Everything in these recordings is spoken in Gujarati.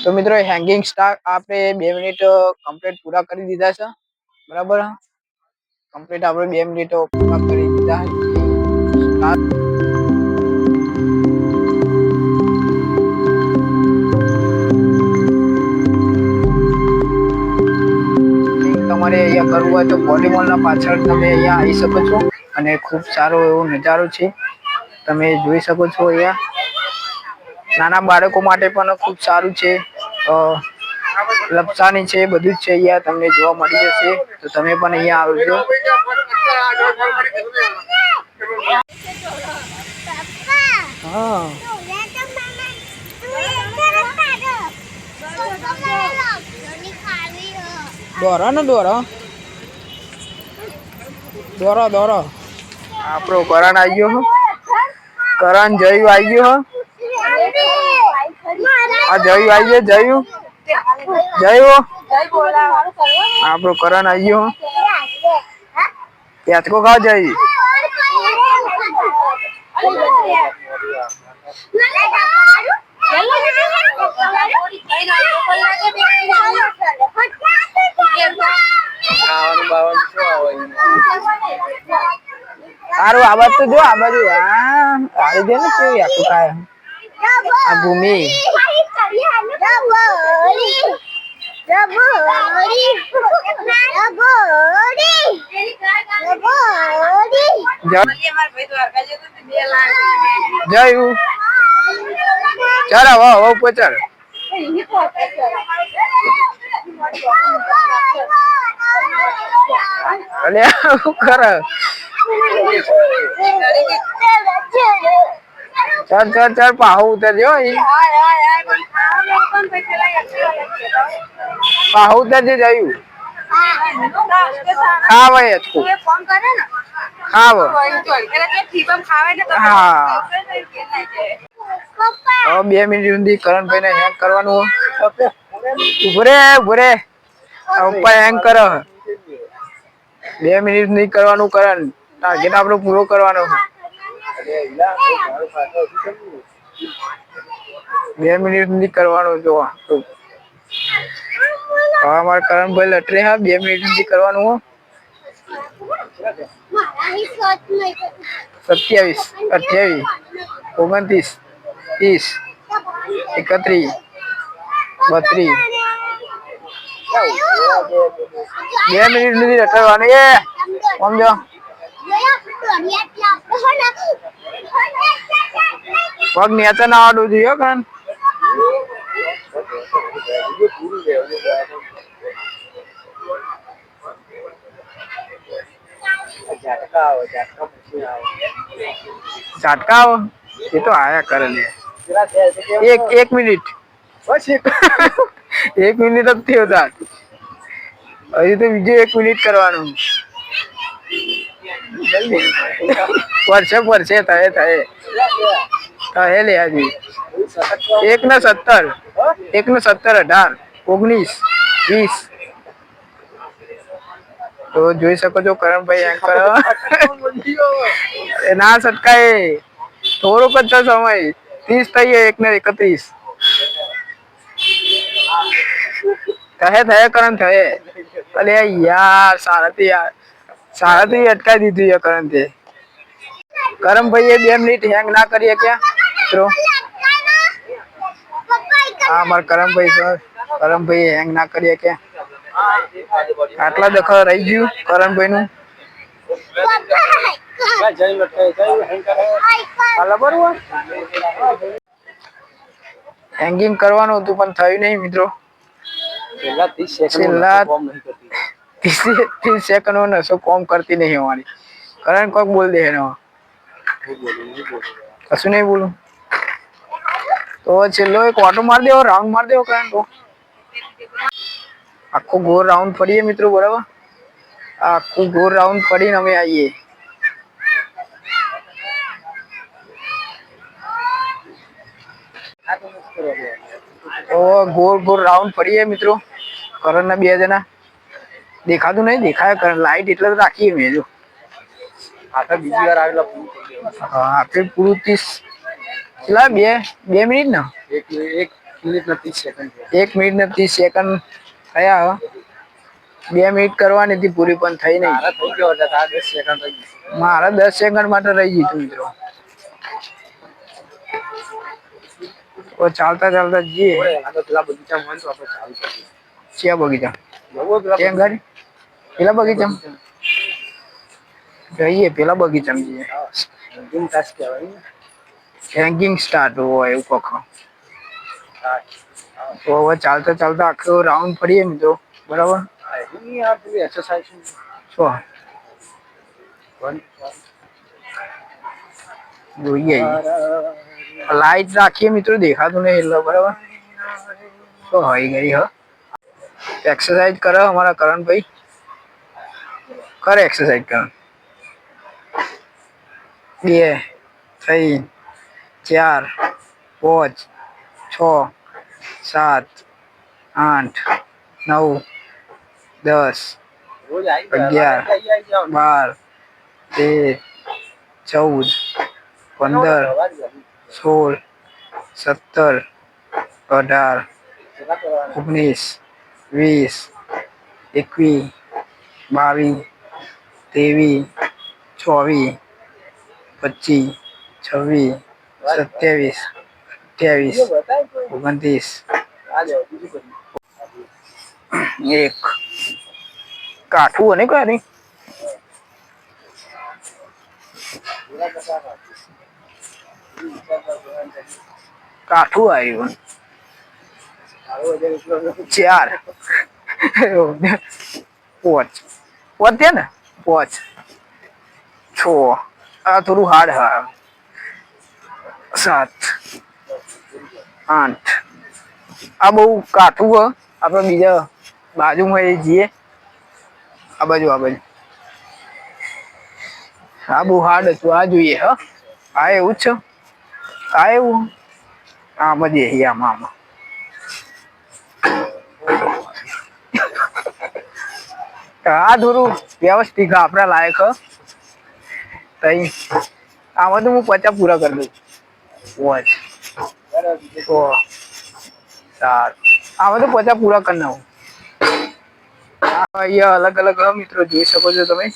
તો મિત્રો હેંગિંગ સ્ટાર આપણે 2 મિનિટ કમ્પ્લીટ પૂરા કરી દીધા છે બરાબર કમ્પ્લીટ આપણે 2 મિનિટ પૂરા કરી દીધા તમારે અહીંયા કરવું હોય તો વોલીબોલના પાછળ તમે અહીંયા આવી શકો છો અને ખૂબ સારો એવો નજારો છે તમે જોઈ શકો છો અહીંયા નાના બાળકો માટે પણ ખૂબ સારું છે લપસાની છે બધું જ છે અહીંયા તમને જોવા મળી જશે તો તમે પણ અહીંયા આવજો હા દોરો આપણો કરણ આવી ગયો કરણ જયું આવી ગયો આ જયું આવી ગયો જયું આપણો કરણ આવી ગયો પ્યાચકો ખાવ જઈ સારું આ બાજુ તો જો આ બાજુ આવી ગયો ને કેવી આખું કાય આ ભૂમિ જયું ચાલ હવે ઉપર ચાલ અલે શું કરે ચાલ પાહુ ઉતરજો પાહુ ઉતરજે જયું ખાવ ખાવ હા 2 મિનિટ સુધી કરણભાઈ ને હેંગ કરવાનું ઉભરે ઉપર હેંગ કરો 2 મિનિટ સુધી કરવાનું કરણ ટાર્ગેટ આપણો પૂરો કરવાનો 2 મિનિટ સુધી કરવાનું જો અમારે કરણભાઈ લટરે હા 2 મિનિટ સુધી કરવાનું 27 28 29 30 31 32 2 મિનિટ સુધી રટવાનું સમજો પગ નીચે ના આવડવું જોઈએ કાન ઝાટકા એ તો આયા કરે લે એક મિનિટ બસ 1 મિનિટ જ થયો હતા હજી તો બીજું 1 મિનિટ કરવાનું વર્ષે થાય લે હજી 1 ને 17 18 19 20 તો જોઈ શકો છો કરણભાઈ એન્કર ના સટકાય થોડુંક જ સમય 30 થઈએ 1 ને 31 થયે કરણ થયે અલે યાર સારાથી અટકાઈ દીધું કરણ તે કરણભાઈ 2 મિનિટ હેંગ ના કરીએ ક્યાં મિત્રો હા મારા કરણભાઈ હેંગ ના કરીએ ક્યાં આટલા દખલ રહી ગયું કરણભાઈ નું હેંગિંગ કરવાનું હતું પણ થયું નહીં મિત્રો છેલ્લા 30 સેકન્ડ નસો કોમ કરતી નહીં અમારી કરણ કોક બોલ દે કશું નહીં બોલું તો છેલ્લો એક ઓટો માર દેવો રાઉન્ડ માર દેવો કરણ તો આખો ગોળ રાઉન્ડ ફરીએ મિત્રો બરાબર આખું ગોળ રાઉન્ડ ફરીને અમે આવીએ તો ગોળ રાઉન્ડ ફરીએ મિત્રો કરણ ના 2 જણા દેખાતું નહીં દેખાય કરણ લાઈટ એટલે તો રાખીએ મેં જો આખા બીજી વાર આવેલા હા આપણે પૂરું 30 કેટલા 2 મિનિટ ને એક 1 મિનિટ ને 30 સેકન્ડ થયા. 2 મિનિટ કરવાની હતી પૂરી પણ થઈ નહીં. મારા 10 સેકન્ડ માટે રહી ગયું મિત્રો. ચાલતા ચાલતા જઈએ. ક્યાં બગીચા? ક્યાં ગાડી? પેલા બગીચામાં જઈએ. પેલા બગીચામાં જઈએ. હેંગિંગ સ્ટાર્ટ હોય એવું કખો. તો હવે ચાલતા ચાલતા આખો રાઉન્ડ ફરીએ મિત્રો. બરાબર. શું જોઈએ લાઈટ રાખીએ મિત્રો, દેખાતું નહીં એટલે બરાબર. તો હોય ગઈ હ. એક્સરસાઇઝ કરે અમારા કરણભાઈ. કરે એક્સરસાઇઝ કરે. 2 3 4 5 6 7 8 9 10 11 12 13 14 15 16 17 18 19 20 21 22 23 24 25 26 27 28 29 1 કાઠું અને કઈ કાઠું આવ્યું. 4 5 વધે ને 5 6 આ થોડું હાર્ડ હા. 7 8 આ બહુ કાઠું હ. આપડે બીજા બાજુમાં જઈએ. આ બાજુ આ બહુ હાર્ડ હતું. આ જોઈએ હ. આ એવું જ છે. આ એવું આમાં જઈએ. આમાં આ થોડું વ્યવસ્થિત આપડા લાયક તઈ આમાં તો હું 50 પૂરા કરી દઉં. 5 6 7 આમાં તો 50 પૂરા કરી નાખું. અહીંયા અલગ અલગ મિત્રો જોઈ શકો છો તમે.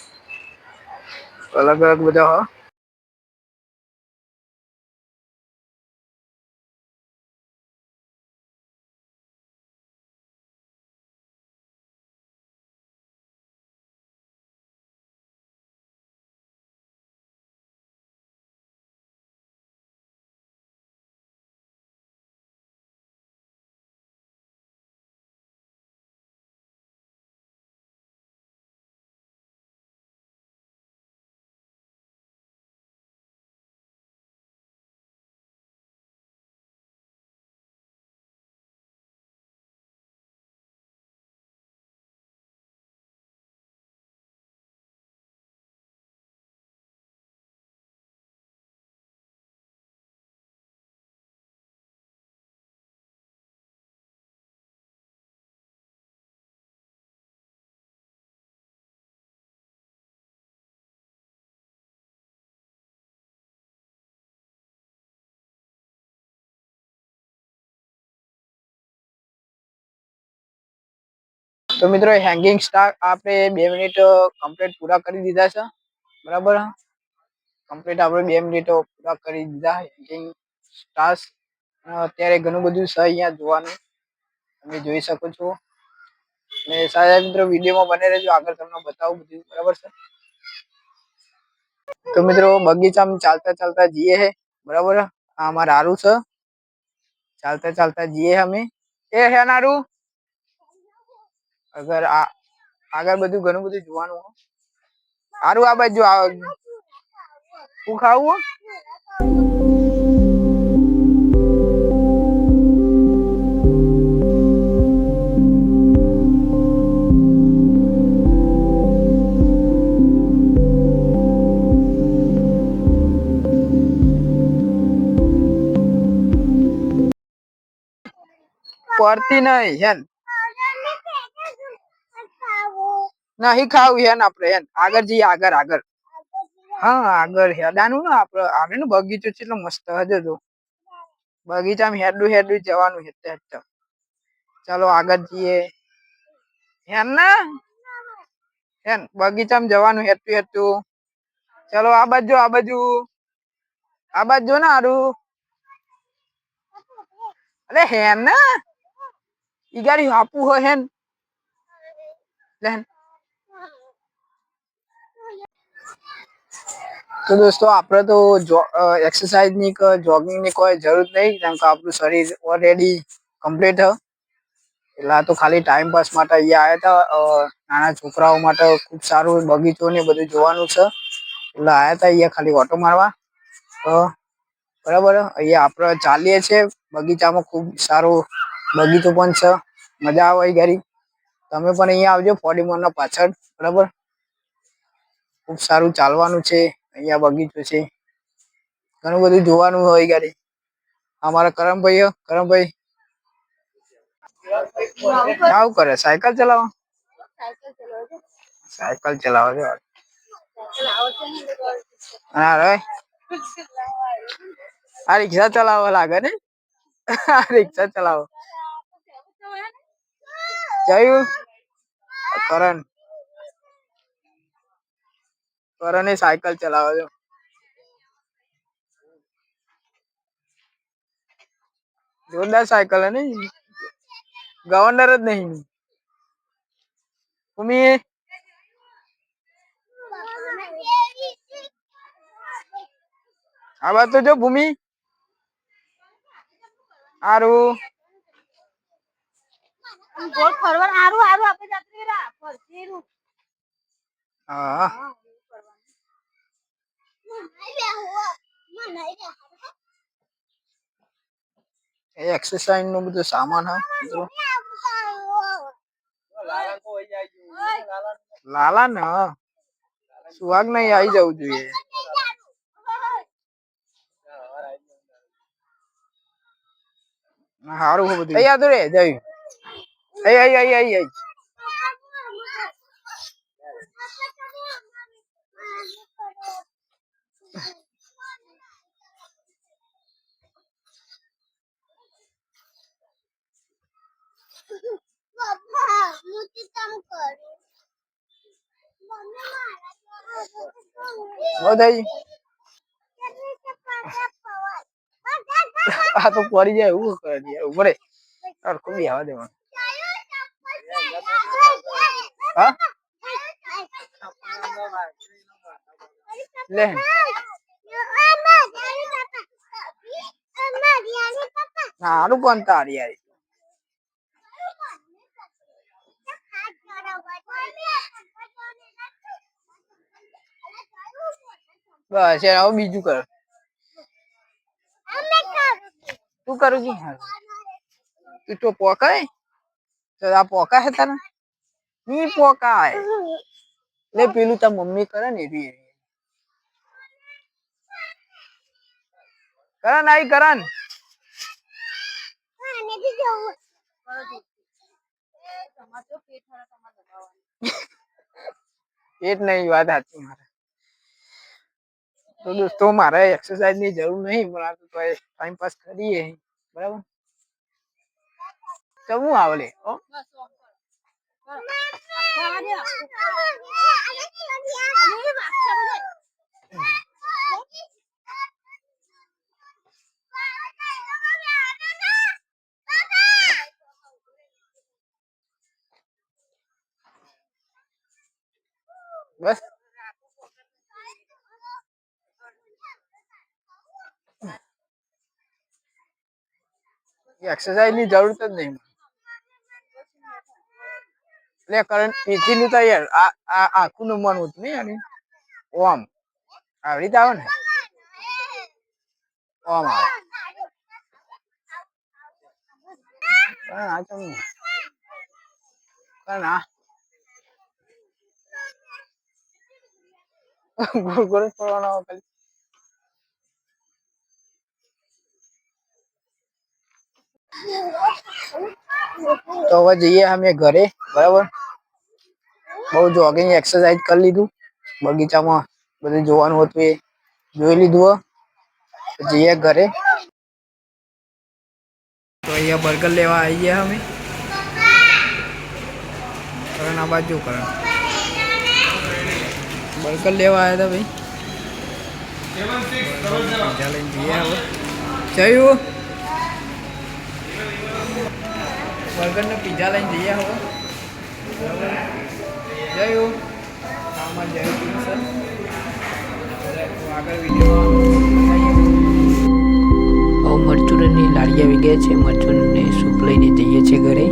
અલગ અલગ બધા તો મિત્રો હેંગિંગ સ્ટાર આપણે 2 મિનિટ કમ્પ્લીટ પૂરા કરી દીધા છે. બરાબર. કમ્પ્લીટ આપણે 2 મિનિટ પૂરા કરી દીધા. હેંગિંગ સ્ટાર અત્યારે ઘણું બધું છે અહીંયા જોવાનું. તમે જોઈ શકો છો. અને સારા મિત્રો વિડીયોમાં બને રહેજો. આગળ તમને બતાવું બધું. બરાબર છે. તો મિત્રો બગીચામાં ચાલતા ચાલતા જઈએ હે. બરાબર. આ અમારે હારું છે. ચાલતા ચાલતા જઈએ અમે. એ હે નારું અગર આગળ બધું ઘણું બધું જોવાનું. સારું આ બાજુ શું ખાવું? પડતી નહીં હેન. નહીં ખાવું હેન આપણે હેન આગળ જઈએ. આગળ હા આગળ હેડાનું ને આપડે આગળ નો બગીચો છે એટલો મસ્ત હજુ તો બગીચામાં હેડું હેડું જવાનું હેડતા હેડતા. ચાલો આગળ જઈએ. હેન ના હેન બગીચામાં જવાનું હેડતું હેડતું. ચલો આ બાજુ આ બાજુ આ બાજુ ને હારું. અરે હેન ના ઈ ગાડી હાપુ હોય હેન. તો દોસ્તો આપણે તો એક્સરસાઇઝ ની કે જોગિંગ ની કોઈ જરૂર નહીં કેમ કે આપણું શરીર ઓલરેડી કમ્પ્લીટ હ. એટલે આ તો ખાલી ટાઈમ પાસ માટે અહીંયા આવ્યા હતા નાના છોકરાઓ માટે ખુબ સારું બગીચો ને બધું જોવાનું છે. એટલે આયા તા અહીંયા ખાલી ઓટો મારવા તો બરાબર અહીંયા આપડે ચાલીએ છીએ બગીચામાં ખુબ સારું બગીચો પણ છે મજા આવે એ ઘરી તમે પણ અહિયાં આવજો ફોડીમોલ ના પાછળ બરાબર. ખુબ સારું ચાલવાનું છે અહિયાં બગીચો છે. ઘણું બધું જોવાનું હોય ગાડી અમારા કરમભાઈ આવું કરે સાયકલ ચલાવો સાયકલ ચલાવો છો. હા રે આ રિક્ષા ચલાવવા લાગે ને રિક્ષા ચલાવો જયું કરણ કરણ એ સાયકલ ચલાવે છે. જોરદાર સાયકલ હે નઈ ગવર્નર જ નહીં ભૂમિ આ વાત તો જો ભૂમિ હારું ગોળ ફરવા હારું હારું આપણે જાત્રી રા ફરતી હા એ એક્સરસાઇઝ નું બધું સામાન હ મિત્રો લાલા ને સુહાગ નહી આવી જવું જોઈએ. હારું બધું તૈયાર તો રે જઈ આઈ થઈ આ તો પડી જાય એવું કરે ઉભો રે તડકો બી આવા દેવાનો હા લે હારું પણ તારી યાર બસ યાર હવે બીજું કર તું કરું છું તું તો પોકાય તો આ પોકા હે તને ની પોકાય લે પેલું તાર મમ્મી કરે ને એવી કરણ આઈ કરણ પેટ નહી વાત સાચી મારે તો દોસ્તો મારે એક્સરસાઇઝ ની જરૂર નહીં પણ આ તો ટાઈમ પાસ કરીએ બરાબર તો હું આવલે બસ એક્સરસાઇઝ ની જરૂર જ નહીં એટલે કરંટ પીથી નું યાર આ આખું નમવાનું હતું નઈ ઓમ આવી રીતે આવે ને ઓમ આવે આ તો ના ગોળ ગોળ ફરવાનો ખાલી તો હવે જઈએ અમે ઘરે બરાબર બઉ જોગિંગ એક્સરસાઇઝ કરી લીધું બગીચામાં બધું જોવાનું હતું એ જોઈ લીધું જઈએ ઘરે અહીંયા બર્ગર લેવા આવી ગયા અમે. કરણ આ બાજુ કરણ બર્ગર લેવા આવ્યા હતા ભાઈ. પીઝા લઈને જઈએ હવે. જયું બર્ગર ને પીઝા લઈને જઈએ હવે. જયું આમાં જયું સર આગળ વિડીયો મરચુરની લારી આવી ગયા છે. મરચુરને સૂપ લઈને જઈએ છીએ ઘરે.